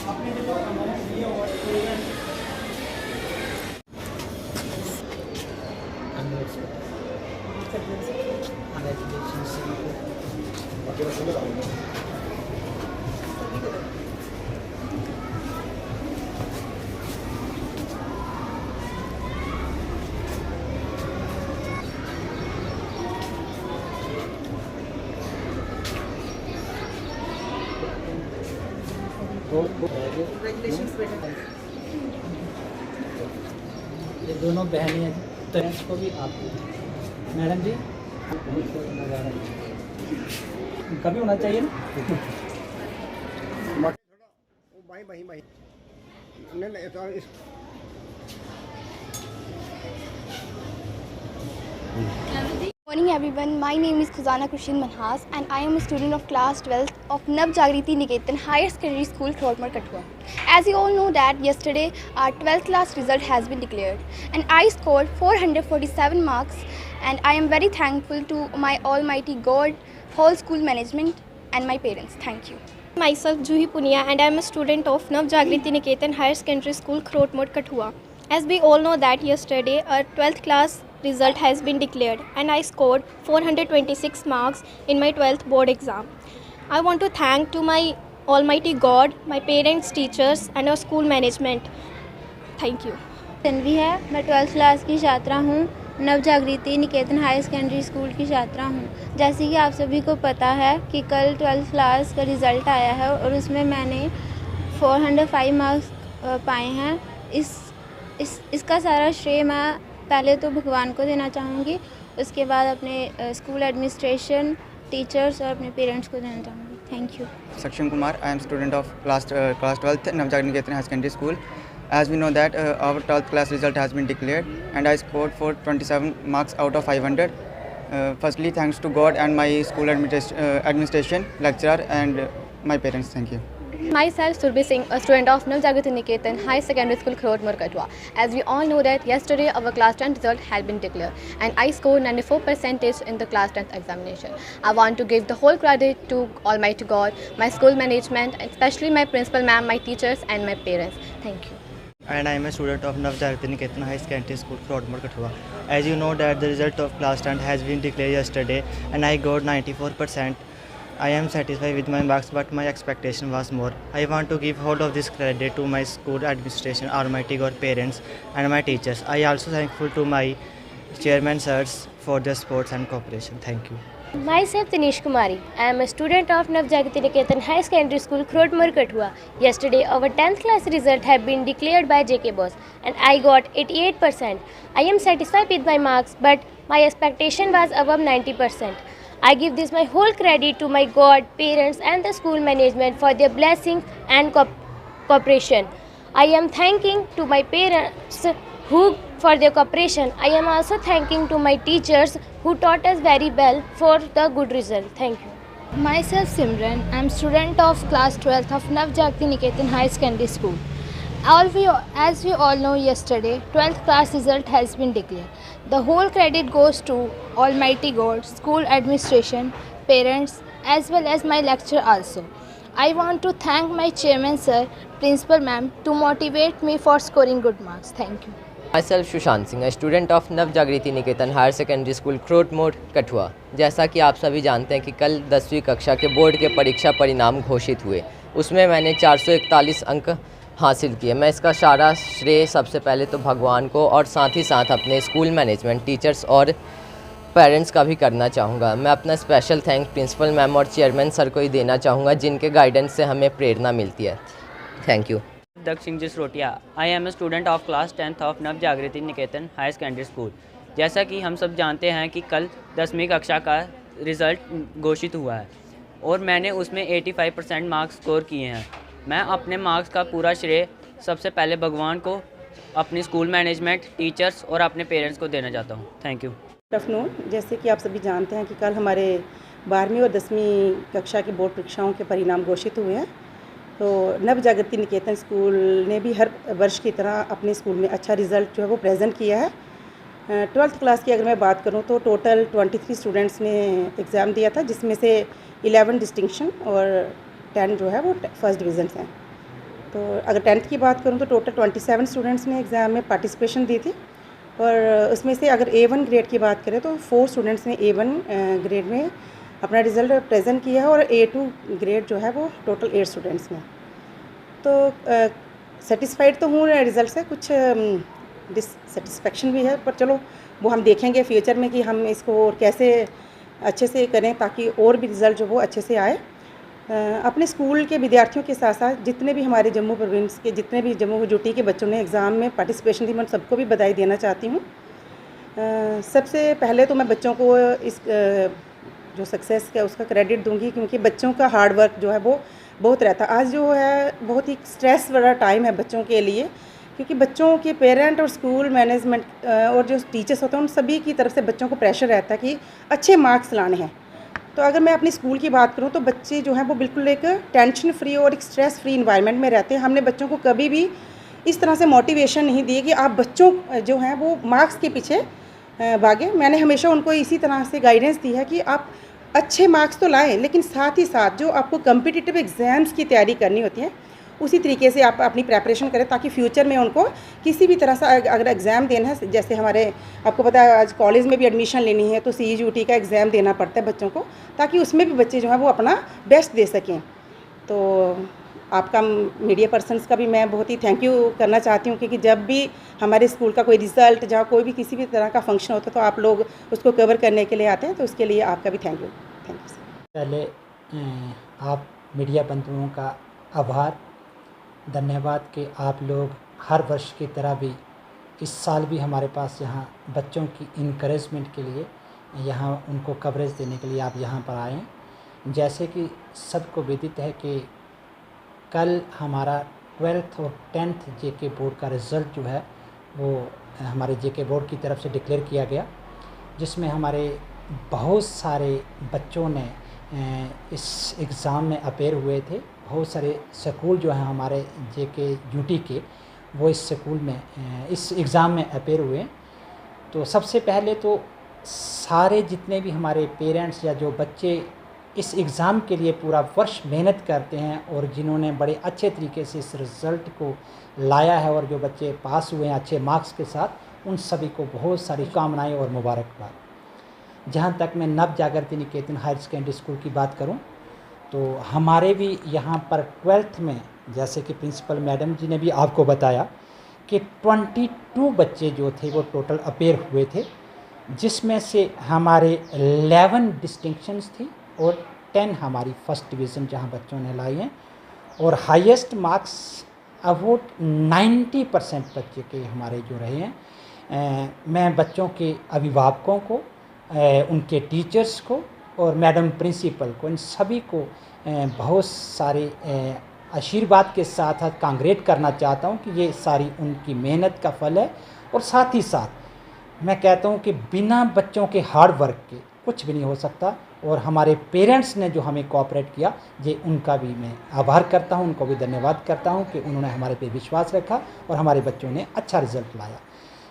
ये दोनों बहनें हैं, पेरेंट्स को भी आप मैडम जी कभी होना चाहिए ना। Morning everyone, my name is Khuzana Kushin Manhas and I am a student of class 12th of Navjagriti Niketan Higher Secondary School, Khodmar, Kathua. As you all know that yesterday our 12th class result has been declared and I scored 447 marks and I am very thankful to my almighty God, whole school management and my parents. Thank you. Myself Juhi Punia and I am a student of Navjagriti Niketan Higher Secondary School, Khodmar, Kathua. As we all know that yesterday our 12th class result has been declared and I scored 426 marks in my 12th board exam. I want to thank to my almighty God, my parents, teachers and our school management. Thank you. Tanvi है, मैं 12th class की छात्रा हूँ, Navjagriti Niketan high secondary school की छात्रा हूँ। जैसे कि आप सभी को पता है कि कल 12th क्लास का रिज़ल्ट आया है और उसमें मैंने 405 मार्क्स पाए हैं। इसका सारा श्रेय मैं पहले तो भगवान को देना चाहूँगी, उसके बाद अपने स्कूल एडमिनिस्ट्रेशन, टीचर्स और अपने पेरेंट्स को देना चाहूँगी। Thank you. Saksham Kumar, I am student of class 12th Navjagriti Niketan High Secondary School. As we know that our 12th class result has been declared and I scored 427 marks out of 500. Firstly, thanks to God and my school administration, lecturer and my parents. Thank you. Myself Surbhi Singh, a student of Navjagriti Niketan High Secondary School, Khodmar, Kathua. As we all know that yesterday our class 10th result had been declared and I scored 94% in the class 10th examination. I want to give the whole credit to Almighty God, my school management, especially my principal ma'am, my teachers and my parents. Thank you. And I am a student of Navjagriti Niketan High Secondary School, Khodmar, Kathua. As you know that the result of class 10 has been declared yesterday and I got 94%. I am satisfied with my marks, but my expectation was more. I want to give all of this credit to my school administration, almighty God, parents and my teachers. I also thankful to my chairman sirs for their support and cooperation. Thank you. Myself Tanish Kumari. I am a student of Navjagriti Niketan High Secondary School, Khodmar, Kathua. Yesterday our 10th class result have been declared by JK Boss and I got 88%. I am satisfied with my marks, but my expectation was above 90%. I give this my whole credit to my God, parents and the school management for their blessing and cooperation. I am thanking to my parents who for their cooperation. I am also thanking to my teachers who taught us very well for the good result. Thank you. Myself Simran, I am student of class 12th of Navjagriti Niketan High Secondary School. As we all know, yesterday 12th class result has been declared. The whole credit goes to Almighty God, school administration, parents as well as my lecturer also. I want to thank my chairman sir, principal ma'am to motivate me for scoring good marks. Thank you. Myself Sushant Singh, a student of Navjagriti Niketan Higher Secondary School, Khodmar, Kathua. जैसा कि आप सभी जानते हैं कि कल 10वीं कक्षा के बोर्ड के परीक्षा परिणाम घोषित हुए, उसमें मैंने 441 अंक हासिल किए। मैं इसका सारा श्रेय सबसे पहले तो भगवान को और साथ ही साथ अपने स्कूल मैनेजमेंट, टीचर्स और पेरेंट्स का भी करना चाहूँगा। मैं अपना स्पेशल थैंक प्रिंसिपल मैम और चेयरमैन सर को ही देना चाहूँगा, जिनके गाइडेंस से हमें प्रेरणा मिलती है। Thank you. Dakshin Jasrotia, I am a student of class 10th of Navjagriti Niketan high secondary school. जैसा कि हम सब जानते हैं कि कल 10वीं कक्षा का रिज़ल्ट घोषित हुआ है और मैंने उसमें 85% मार्क्स स्कोर किए हैं। मैं अपने मार्क्स का पूरा श्रेय सबसे पहले भगवान को, अपनी स्कूल मैनेजमेंट, टीचर्स और अपने पेरेंट्स को देना चाहता हूँ। Thank you. Good afternoon. जैसे कि आप सभी जानते हैं कि कल हमारे 12वीं और 10वीं कक्षा की बोर्ड परीक्षाओं के परिणाम घोषित हुए हैं, तो नवजागृति निकेतन स्कूल ने भी हर वर्ष की तरह अपने स्कूल में अच्छा रिज़ल्ट जो है वो प्रेजेंट किया है। 12th क्लास की अगर मैं बात करूं तो टोटल 23 स्टूडेंट्स ने एग्ज़ाम दिया था, जिसमें से 11 डिस्टिंक्शन और 10 जो है वो फर्स्ट डिवीज़न हैं। तो अगर 10th की बात करूँ तो टोटल 27 स्टूडेंट्स ने एग्ज़ाम में पार्टिसिपेशन दी थी और उसमें से अगर A1 ग्रेड की बात करें तो 4 स्टूडेंट्स ने A1 ग्रेड में अपना रिज़ल्ट प्रेजेंट किया है और A2 ग्रेड जो है वो टोटल 8 स्टूडेंट्स ने। तो सेटिस्फाइड तो हूँ रिज़ल्ट से, कुछ डिससेटिस्फेक्शन भी है, पर चलो वो हम देखेंगे फ्यूचर में कि हम इसको और कैसे अच्छे से करें ताकि और भी रिज़ल्ट जो वो अच्छे से आए। अपने स्कूल के विद्यार्थियों के साथ साथ जितने भी हमारे जम्मू प्रोविंस के जितने भी जम्मू यूटी के बच्चों ने एग्ज़ाम में पार्टिसिपेशन दी, मैं सबको भी बधाई देना चाहती हूँ। सबसे पहले तो मैं बच्चों को इस जो सक्सेस है उसका क्रेडिट दूंगी, क्योंकि बच्चों का हार्ड वर्क जो है वो बहुत रहता है। आज जो है बहुत ही स्ट्रेस वाला टाइम है बच्चों के लिए, क्योंकि बच्चों के पेरेंट और स्कूल मैनेजमेंट और जो टीचर्स होते हैं उन सभी की तरफ से बच्चों को प्रेशर रहता है कि अच्छे मार्क्स लाने हैं। तो अगर मैं अपनी स्कूल की बात करूं तो बच्चे जो हैं वो बिल्कुल एक टेंशन फ्री और एक स्ट्रेस फ्री इन्वायरमेंट में रहते हैं। हमने बच्चों को कभी भी इस तरह से मोटिवेशन नहीं दी कि आप बच्चों जो हैं वो मार्क्स के पीछे भागें। मैंने हमेशा उनको इसी तरह से गाइडेंस दी है कि आप अच्छे मार्क्स तो लाएं, लेकिन साथ ही साथ जो आपको कम्पिटिटिव एग्ज़ाम्स की तैयारी करनी होती है उसी तरीके से आप अपनी प्रेपरेशन करें, ताकि फ्यूचर में उनको किसी भी तरह से अगर एग्ज़ाम देना है, जैसे हमारे आपको पता है आज कॉलेज में भी एडमिशन लेनी है तो CUET का एग्ज़ाम देना पड़ता है बच्चों को, ताकि उसमें भी बच्चे जो हैं वो अपना बेस्ट दे सकें। तो आपका मीडिया पर्सनस का भी मैं बहुत ही थैंक यू करना चाहती हूँ, क्योंकि जब भी हमारे स्कूल का कोई रिज़ल्ट जहाँ कोई भी किसी भी तरह का फंक्शन होता है तो आप लोग उसको कवर करने के लिए आते हैं, तो उसके लिए आपका भी थैंक यू सर। पहले आप मीडिया बंधुओं का आभार, धन्यवाद कि आप लोग हर वर्ष की तरह भी इस साल भी हमारे पास यहाँ बच्चों की इनकरेजमेंट के लिए यहाँ उनको कवरेज देने के लिए आप यहाँ पर आए हैं। जैसे कि सबको विदित है कि कल हमारा 12th और 10th JK बोर्ड का रिज़ल्ट जो है वो हमारे JK बोर्ड की तरफ से डिक्लेयर किया गया, जिसमें हमारे बहुत सारे बच्चों ने इस एग्ज़ाम में अपेयर हुए थे। बहुत सारे स्कूल जो हैं हमारे JK UT के वो इस स्कूल में इस एग्ज़ाम में अपेयर हुए। तो सबसे पहले तो सारे जितने भी हमारे पेरेंट्स या जो बच्चे इस एग्ज़ाम के लिए पूरा वर्ष मेहनत करते हैं और जिन्होंने बड़े अच्छे तरीके से इस रिज़ल्ट को लाया है और जो बच्चे पास हुए हैं अच्छे मार्क्स के साथ, उन सभी को बहुत सारी कामनाएँ और मुबारकबाद। जहाँ तक मैं नव जागृति निकेतन हायर सेकेंडरी स्कूल की बात करूँ तो हमारे भी यहाँ पर 12th में, जैसे कि प्रिंसिपल मैडम जी ने भी आपको बताया कि 22 बच्चे जो थे वो टोटल अपेयर हुए थे, जिसमें से हमारे 11 डिस्टिंक्शंस थी और 10 हमारी फर्स्ट डिवीज़न जहाँ बच्चों ने लाई हैं, और हाईएस्ट मार्क्स अबाउट 90% बच्चे के हमारे जो रहे हैं। मैं बच्चों के अभिभावकों को, उनके टीचर्स को और मैडम प्रिंसिपल को, इन सभी को बहुत सारे आशीर्वाद के साथ साथ कांग्रेट करना चाहता हूं कि ये सारी उनकी मेहनत का फल है। और साथ ही साथ मैं कहता हूं कि बिना बच्चों के हार्ड वर्क के कुछ भी नहीं हो सकता, और हमारे पेरेंट्स ने जो हमें कोऑपरेट किया, ये उनका भी मैं आभार करता हूं, उनको भी धन्यवाद करता हूं कि उन्होंने हमारे पे विश्वास रखा और हमारे बच्चों ने अच्छा रिज़ल्ट लाया।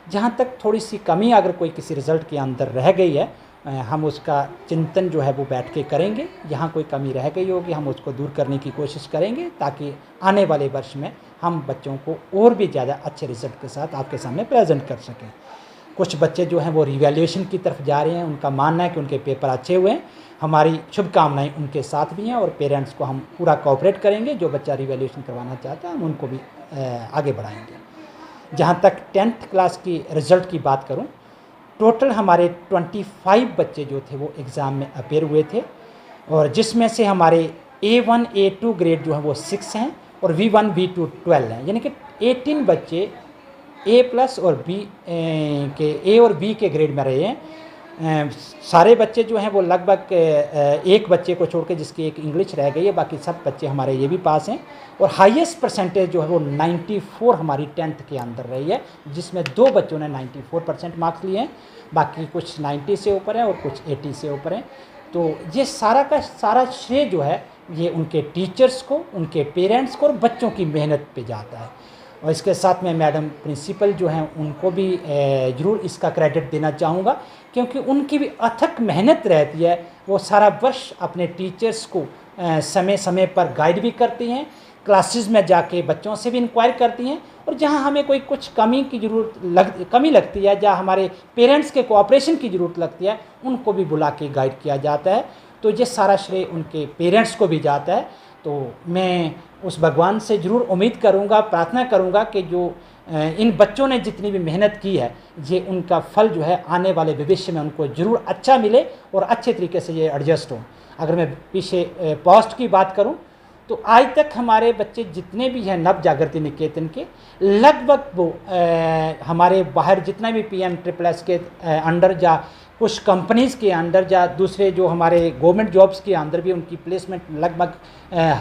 जहाँ तक थोड़ी सी कमी अगर कोई किसी रिज़ल्ट के अंदर रह गई है, हम उसका चिंतन जो है वो बैठ के करेंगे। जहाँ कोई कमी रह गई होगी हम उसको दूर करने की कोशिश करेंगे, ताकि आने वाले वर्ष में हम बच्चों को और भी ज़्यादा अच्छे रिज़ल्ट के साथ आपके सामने प्रेजेंट कर सकें। कुछ बच्चे जो हैं वो रिवैल्यूएशन की तरफ जा रहे हैं, उनका मानना है कि उनके पेपर अच्छे हुए हैं। हमारी शुभकामनाएं उनके साथ भी हैं और पेरेंट्स को हम पूरा कोऑपरेट करेंगे। जो बच्चा रिवैल्यूएशन करवाना चाहता है हम उनको भी आगे बढ़ाएंगे। जहाँ तक 10th क्लास की रिज़ल्ट की बात करूँ, टोटल हमारे 25 बच्चे जो थे वो एग्ज़ाम में अपेयर हुए थे, और जिसमें से हमारे A1 A2 ग्रेड जो है वो 6 हैं और V1 V2 12 हैं, यानी कि 18 बच्चे A+ और B के A और B के ग्रेड में रहे हैं। सारे बच्चे जो हैं वो लगभग एक बच्चे को छोड़ के जिसकी एक इंग्लिश रह गई है, बाकी सब बच्चे हमारे ये भी पास हैं। और हाईएस्ट परसेंटेज जो है वो 94 हमारी 10th के अंदर रही है, जिसमें 2 बच्चों ने 94% मार्क्स लिए हैं, बाकी कुछ 90 से ऊपर हैं और कुछ 80 से ऊपर हैं। तो ये सारा का सारा श्रेय जो है ये उनके टीचर्स को, उनके पेरेंट्स को और बच्चों की मेहनत पे जाता है। और इसके साथ में मैडम प्रिंसिपल जो हैं उनको भी ज़रूर इसका क्रेडिट देना चाहूँगा, क्योंकि उनकी भी अथक मेहनत रहती है। वो सारा वर्ष अपने टीचर्स को समय समय पर गाइड भी करती हैं, क्लासेस में जाके बच्चों से भी इंक्वायरी करती हैं, और जहां हमें कोई कुछ कमी लगती है, जहां हमारे पेरेंट्स के कोऑपरेशन की ज़रूरत लगती है, उनको भी बुला के गाइड किया जाता है। तो ये सारा श्रेय उनके पेरेंट्स को भी जाता है। तो मैं उस भगवान से ज़रूर उम्मीद करूँगा, प्रार्थना करूँगा कि जो इन बच्चों ने जितनी भी मेहनत की है, ये उनका फल जो है आने वाले भविष्य में उनको ज़रूर अच्छा मिले और अच्छे तरीके से ये एडजस्ट हो। अगर मैं पीछे पास्ट की बात करूं तो आज तक हमारे बच्चे जितने भी हैं नव जागृति निकेतन के, लगभग वो हमारे बाहर जितना भी PM-SSS के अंडर या कुछ कंपनीज़ के अंडर या दूसरे जो हमारे गवर्नमेंट जॉब्स के अंदर भी उनकी प्लेसमेंट लगभग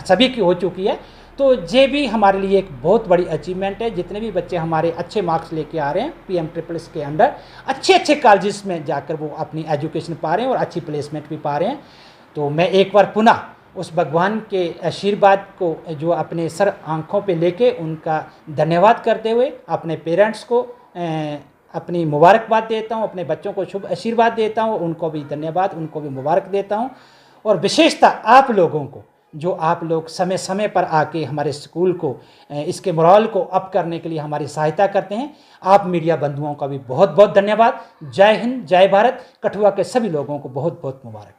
सभी की हो चुकी है। तो ये भी हमारे लिए एक बहुत बड़ी अचीवमेंट है। जितने भी बच्चे हमारे अच्छे मार्क्स लेके आ रहे हैं PM-SSS के अंडर, अच्छे कॉलेजेस में जाकर वो अपनी एजुकेशन पा रहे हैं और अच्छी प्लेसमेंट भी पा रहे हैं। तो मैं एक बार पुनः उस भगवान के आशीर्वाद को जो अपने सर आँखों पे लेके उनका धन्यवाद करते हुए अपने पेरेंट्स को अपनी मुबारकबाद देता हूँ, अपने बच्चों को शुभ आशीर्वाद देता हूँ, उनको भी धन्यवाद, उनको भी मुबारक देता हूँ। और विशेषता आप लोगों को, जो आप लोग समय समय पर आके हमारे स्कूल को इसके मोरल को अप करने के लिए हमारी सहायता करते हैं, आप मीडिया बंधुओं का भी बहुत बहुत धन्यवाद। जय हिंद, जय भारत। कठुआ के सभी लोगों को बहुत बहुत मुबारक।